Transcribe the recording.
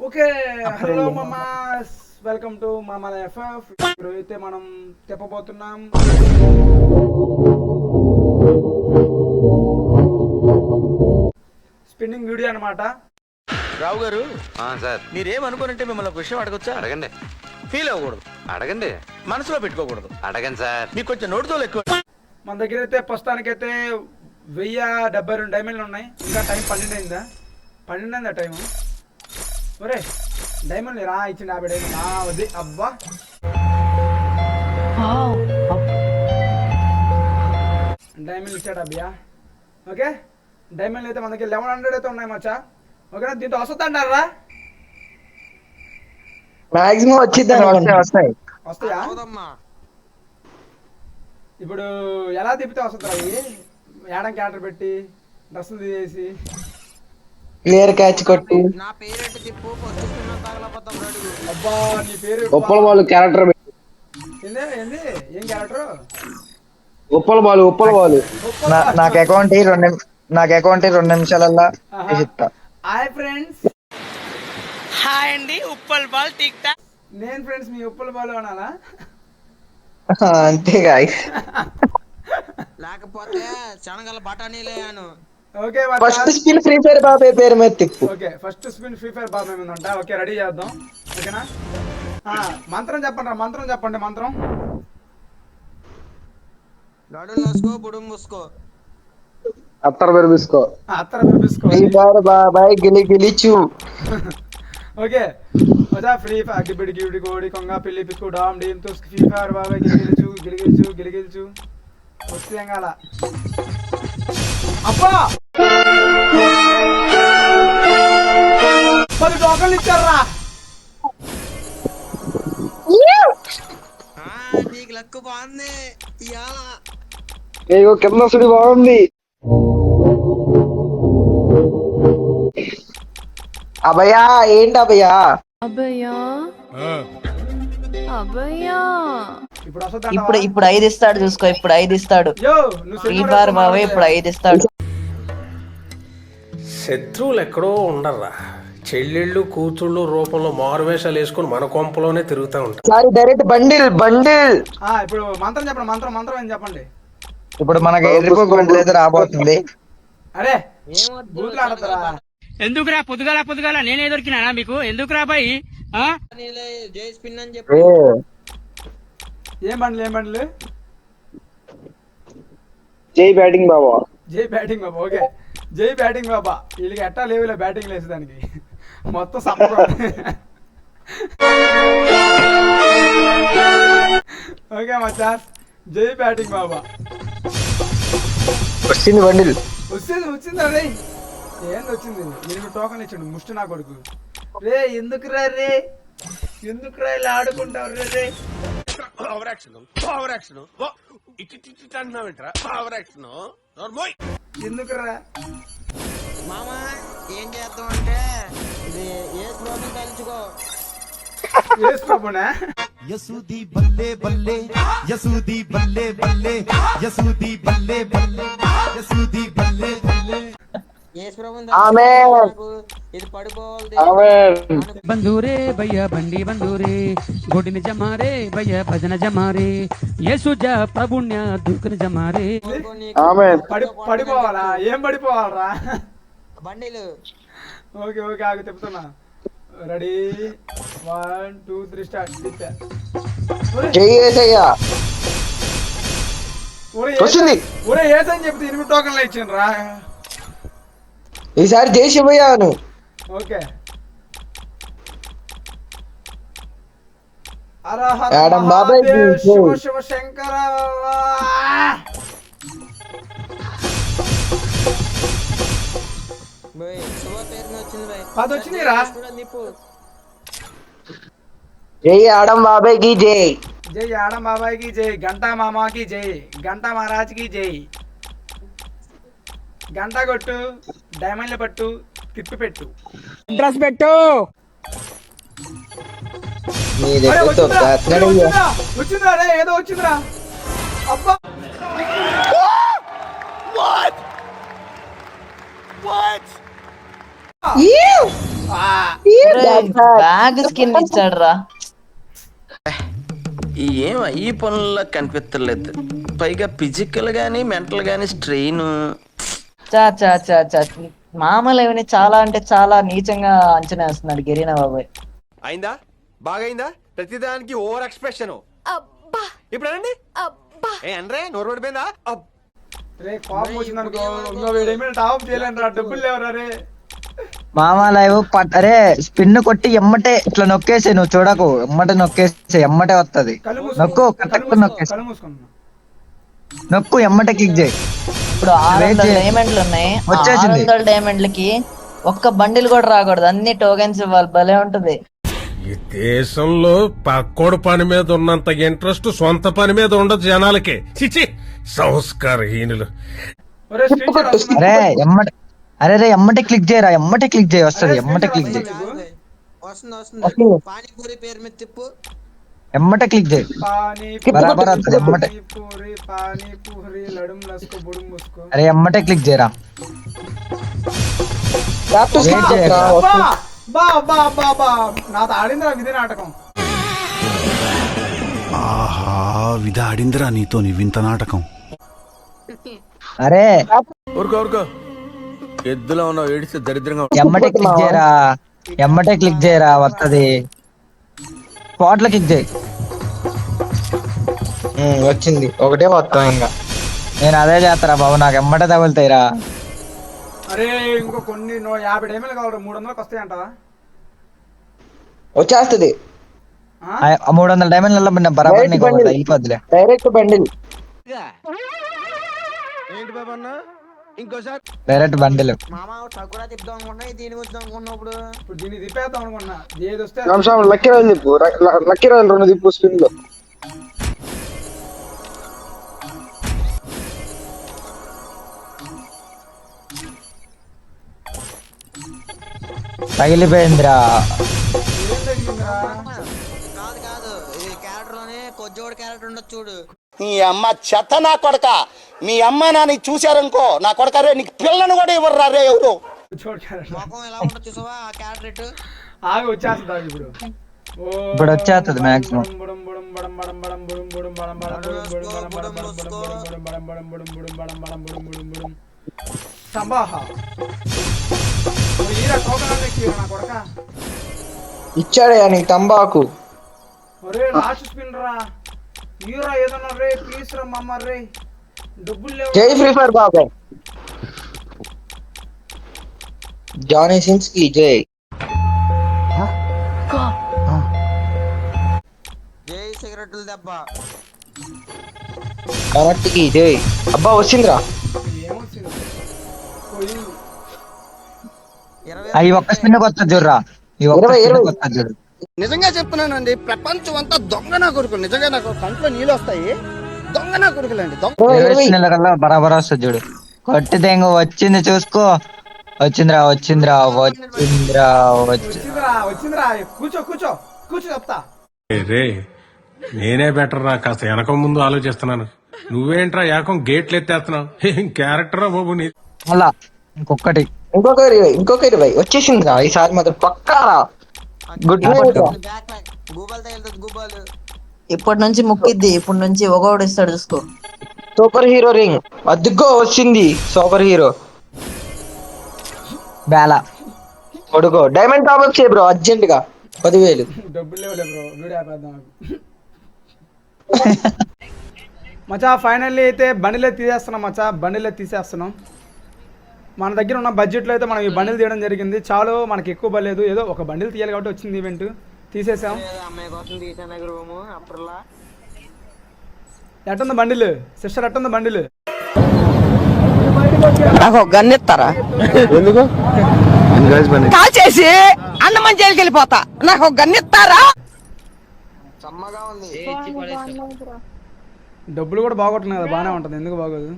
Okay. Hello మామాస్, welcome to మామాల FF. ఇప్పుడు అయితే మనం చెప్పబోతున్నాం స్పిన్నింగ్ వీడియో అనమాట. రావు గారు సార్, మీరేమనుకోనంటే మిమ్మల్ని ఒక విషయం అడగొచ్చా? అడగండి. ఫీల్ అవ్వకూడదు, అడగండి. మనసులో పెట్టుకోకూడదు. అడగండి సార్. మీకు కొంచెం నోటితో ఎక్కువ. మన దగ్గర అయితే ప్రస్తుతానికైతే 1072 డైమండ్లు ఉన్నాయి. ఇంకా టైం 12 అయిందా? 12 అయిందా టైము? ఒరే డైమండ్ రా, ఇచ్చింది 50 డైమండ్. వద్ది అబ్బా, డైమండ్ ఇచ్చాడు అబ్బా. ఓకే, డైమండ్లు అయితే మన దగ్గర 1100 అయితే ఉన్నాయి మచ్చా. ఓకేనా, దీంతో వస్తుందంటారా? మాక్సిమం వచ్చింది, వస్తాయి. వస్తాయా? ఇప్పుడు ఎలా తిప్పితే వస్తుందా? అవి ఏడం క్యాటర్ పెట్టి డ్రెస్సులు తీసేసి క్లియర్ క్యాచ్ కొట్టు. అబ్బా, నీ పేరు ఉప్పల బాలు క్యారెక్టర్ ఏంది ఏంది ఏం క్యారెక్టర్? ఉప్పల బాలు నాకు అకౌంట్ నాకు అకౌంట్ 2 నిమిషాలల్లా చెప్తా. Hi friends. హాయ్ అండి, ఉప్పల్ బాల్ టిక్ టాక్. నేను ఫ్రెండ్స్ మీ ఉప్పల బాలు అనాలా? అంతేగా. లేకపోతే శనగల బఠానీలేను. Okay, first spin Free Fire బాబాయ్ పేరు మీద తిప్పు. Okay, first spin Free Fire బాబు ఏమిందంట. ఓకే, రెడీ చేద్దాం. ఓకేనా, మంత్రం చెప్పండి రా, మంత్రం చెప్పండి. మంత్రం గడు నోసుకో బుడుం మూసుకో. అత్తర పెరిపిసుకో. అత్తర పిలిపించుకో. ఫ్రీ ఫైర్ బాబాయ్ గెలిచు. ఓకే, వదా ఫ్రీ ఫైర్ గిబిడి గిబిడి కోడి కొంగ పిల్లి పిక్కు డామ్ డీమ్ తుస్క్ ఫ్రీ ఫైర్ బాబాయ్ గిలిగిల్చు వస్తే ఎంగాల. అబ్బా, 10 టోకన్లు ఇచ్చారా? నీకు లక్కు బాగుంది ఇవాళ. ఏగో కింద సుడి బాగుంది. అభయా ఏంటి అభయా? అభయా అభయా ఇప్పుడు వస్తుందంట. ఇప్పుడు 5 ఇస్తాడు, చూసుకో. ఇప్పుడు 5 ఇస్తాడు. యో, నువ్వు ఫ్రీ ఫైర్ బాబాయ్ ఇప్పుడు 5 ఇస్తాడు. శత్రువులు ఎక్కడో ఉండర్రా, చెల్లెళ్ళు కూతుళ్ళు రూపంలో మారువేషాలు వేసుకుని మన కొంపలోనే తిరుగుతూ ఉంటారు. Sorry, direct bundle. ఇప్పుడు మంత్రం చెప్పండి. మంత్రం ఏం చెప్పండి. ఇప్పుడు మనకి ఎదురుకో బండిల్ అయితే రాబోతుంది. అరే బూతులు ఆడతారా? ఎందుకురా పొద్దుగాల నేనే దొరికినా మీకు? ఎందుకురా బాయ్? జై స్పిన్ అని చెప్పి ఏం బండ్లు? జై బ్యాటింగ్ బాబా. జై బ్యాటింగ్ బాబా. ఓకే, జై బ్యాటింగ్ బాబా. వీళ్ళకి ఎట్టా లేవులే బ్యాటింగ్ వేసేదానికి, మొత్తం సప్పగా. ఓకే మచ్చా, జై బ్యాటింగ్ బాబా. వచ్చింది బండిల్. వచ్చింది అరే. ఏంది వచ్చింది? 8 టోకన్లు ఇచ్చాడు ముష్టి నా కొడుకు. రే ఎందుకురా ఇలా ఆడుకుంటావు రే? ఎందుకురా మామా ఏం చేద్దాం అంటే ఇది ఏ స్లోగన్ తలుచుకో. ఏసు ప్రభునా? యసూది బల్లే బల్లే యసూది బల్లే బల్లే యసూది బల్లే బల్లే యసూది బల్లే బల్లే. ఇది పడిపోవాలి. బంధూరే భయ్యా బండి బంధూరే గొడిని జమారే భయ్యా భజన జమారే యేసుజా ప్రభుణ్య దుఃఖని జమారే. పడిపోవాలా? ఏం పడిపోవాలరా? బండిలు. ఓకే ఆగు చెప్తున్నా. Ready 1 2 3 start. ఒరే ఏసని చెప్తే 8 టోకన్లు ఇచ్చాను రా. ఈసారి జై శివయ్యాను. ఓకే, యాడమ్ బాబాయ్ శివ శంకర. వచ్చిందిరా. జై ఆడమ్ బాబాయ్ కి జై. జై ఆడమ్ బాబాయ్ కి జై. గంటా మామాకి జై. గంటా మహారాజ్ కి జై. గంట కొట్టు, డైమండ్లు పట్టు, తిప్పి పెట్టు, డ్రెస్ పెట్టు. వచ్చిందిరా రే, ఏదో వచ్చిందిరా. అబ్బా, What? You! బ్యాగ్ స్కిన్ ఇచ్చాడు రా. ఏం ఈ పనుల్లో కనిపించలేదు, పైగా ఫిజికల్ గానీ మెంటల్ గానీ స్ట్రెయిన్. చా చా చా చా మామూలు ఏమని చాలా అంటే చాలా నీచంగా అంచనా వేస్తున్నాడు గిరినా బాబాయ్. అయిందా? బాగైందా? ప్రతిదానికి ఓవర్ ఎక్స్ప్రెషన్. ఇప్పుడు అనండి. ఏ అనరే, నోరు పడిపోయిందా? రే కోపం వచ్చిందనుకో ఇంకో 7 టాప్ చేయలేను రా, డబ్బులు లేవరా రే. మామా లైవ్ అరే స్పిన్ కొట్టి ఎమ్మటే ఇట్లా నొక్కేసి, నువ్వు చూడకు, ఎమ్మటే నొక్కేసి ఎమ్మటే వస్తది. కళ్ళు నొక్కు మూసుకో, కరెక్ట్ నొక్కేసి కళ్ళు మూసుకున్నా. నొక్కు ఎమ్మటే క్లిక్ చేయి. ఇప్పుడు 600 డైమండ్లు ఉన్నాయి. వచ్చేసింది. 600 డైమండ్లకి ఒక్క బండిల్ కూడా రాకూడదు, అన్ని టోకెన్స్ ఇవ్వాలి. భలే ఉంటది. ఈ దేశంలో పక్కోడు పని మీద ఉన్నంత ఇంట్రెస్ట్ సొంత పని మీద ఉండదు జనాలకి. చిచి సంస్కారహీనులు. ఒరే స్క్రీన్ షాట్ వస్తుందా? అరే ఎమ్మటే, అరే రే ఎమ్మటే క్లిక్ చేయరా, ఎమ్మటే క్లిక్ చేయి వస్తది. ఎమ్మటే క్లిక్ చేయి, వస్తుంది. పానీపూరి పేరు మీద తిప్పు. ఎమ్మటే క్లిక్ చేయి, బరాబర్ వస్తది ఎమ్మటే. పానీపూరి లడుం లస్కో బుడుం ముస్కో. అరే ఎమ్మటే క్లిక్ చేయరా. వెయిట్ చేయరా. బా బా బా బా నాతో ఆడిందిరా విధి నాటకం. ఆహా విధ ఆడిందిరా నీతో నీ వింత నాటకం. అరే ఊరుకో ఊరుకో, ఎద్దులో ఉన్నావు, ఏడిస్తే దరిద్రంగా. ఎమ్మటే క్లిక్ చేయరా, ఎమ్మటే క్లిక్ చేయరా వస్తది. స్పాట్ లో క్లిక్ చేయి. వచ్చింది ఒకటే మొత్తం. ఇంకా నేను అదే చేస్తారా బాబు, నాకు ఎమ్మటే తగులుతాయిరా. అరే ఇంకో కొన్ని 50 డైమండ్లు కావాలి, 300కి వస్తాయంట. వచ్చేస్తుంది. 300 డైమండ్ల బరాబర్ నీకు అయిపోద్దిలే. Direct bundle. ఏంటి బాబా అన్న, ఇంకోసారి డైరెక్ట్ బండిల్. మామ టకురా తిప్పుదాం అనుకున్నా, దీని గురించి అనుకున్నా. ఇప్పుడు దీన్ని తిప్పేద్దాం అనుకున్నా, ఏది వస్తే లక్కీ రాయల్ తిప్పు, లక్కీ రాయల్ 2 తిప్పు స్పిన్ లో. తగిలిపోయిందిరా. కాదు కాదు, ఈ క్యారెక్టర్ లోనే కొజ్జోడు క్యారెక్టర్ ఉండదు చూడు. నీ అమ్మ చెత్త నా కొడక, మీ అమ్మ నాని చూశారనుకో నా కొడక రే, నీకు పిల్లను కూడా ఇవ్వరు రే ఎవరు. ముఖం ఎలా ఉండదు చూసావా ఆ క్యారెక్టర్. ఆగి వచ్చేస్తుందా ఇప్పుడు? ఇప్పుడు వచ్చేస్తుంది మాక్సిమం. ఇచ్చాడయా నీ తంబాకు. ఒరే లాస్ట్ స్పిన్ రా, హీరో ఏదన్నా రే, ప్లీజ్ రా మమ్మ రే, డబ్బులు లేవు. జై ఫ్రీ ఫైర్ బాబాయ్. జానీ సిన్స్ కి జై. జై సిగరెట్లు దెబ్బ. కరెక్ట్ కి జై. అబ్బా వచ్చిందిరా. ఏమొచ్చింది? పోయింది. ఈ ఒక్క స్పిన్ కొత్త చూడరా, ఈ ఒక్క స్పిన్ కొత్త చూడు. నిజంగా చెప్తున్నానండి, ప్రపంచం అంతా దొంగ నా కొడుకులు. నిజంగా నాకు కంట్లో నీళ్ళు వస్తాయి. దొంగ నా కొడుకులండి, దొంగ. 20 స్పిన్ల కల్లా బరాబర్ వస్తుంది చూడు. కొట్టితే ఇంకో వచ్చింది చూసుకో. వచ్చిందిరా వచ్చిందిరా వచ్చిందిరా వచ్చిందిరా వచ్చిందిరా, కూర్చో కూర్చో కూర్చో చెప్తా. రే నేనే బెటర్ రా, కాస్త వెనక ముందు ఆలోచిస్తున్నాను. నువ్వేంట్రా ఏకం గేట్లు ఎత్తేస్తున్నావు? ఏం క్యారెక్టరా బాబు నీ. అలా ఇంకొకటి, ఇంకొక 20 వచ్చేసిందిరా ఈసారి మాత్రం పక్కారా. Good night. బ్యాక్ గూబల్ తగిలితుంది గూబల్. ఇప్పటి నుంచి ముక్కిద్ది, ఇప్పటి నుంచి ఒకడు ఇస్తాడు చూసుకో. సూపర్ హీరో రింగ్ అద్దుగో వచ్చింది. సూపర్ హీరో బేలా కొడుకో. డైమండ్ టాప్ అప్ చేయ బ్రో అర్జెంట్ గా 10,000. డబ్బులు లేవులే బ్రో, వీడియో ఆపేద్దాం. మచా ఫైనల్లీ అయితే బండిలే తీసేస్తున్నాం మచా, బండిలే తీసేస్తున్నాం. మన దగ్గర ఉన్న బడ్జెట్లో అయితే మనం ఈ బండిల్ తీయడం జరిగింది. చాలు, మనకి ఎక్కువ పర్లేదు, ఏదో ఒక బండిల్ తీయాలి కాబట్టి వచ్చింది ఈవెంట్, తీసేసాం. అమ్మాయి కోసం తీసాను రూము అప్పుడులా. ఎట్టుంది బండిల్ సిస్టర్, ఎట్టుంది బండిల్? నాకు ఒక గన్ ఇస్తారా? ఎందుకు కాల్ చేసి అన్నమని జైలుకి వెళ్ళిపోతా. నాకు ఒక గన్ ఇస్తారా? డబ్బులు కూడా బాగొట్టున్నాయి కదా, బాగానే ఉంటుంది, ఎందుకు బాగోదు?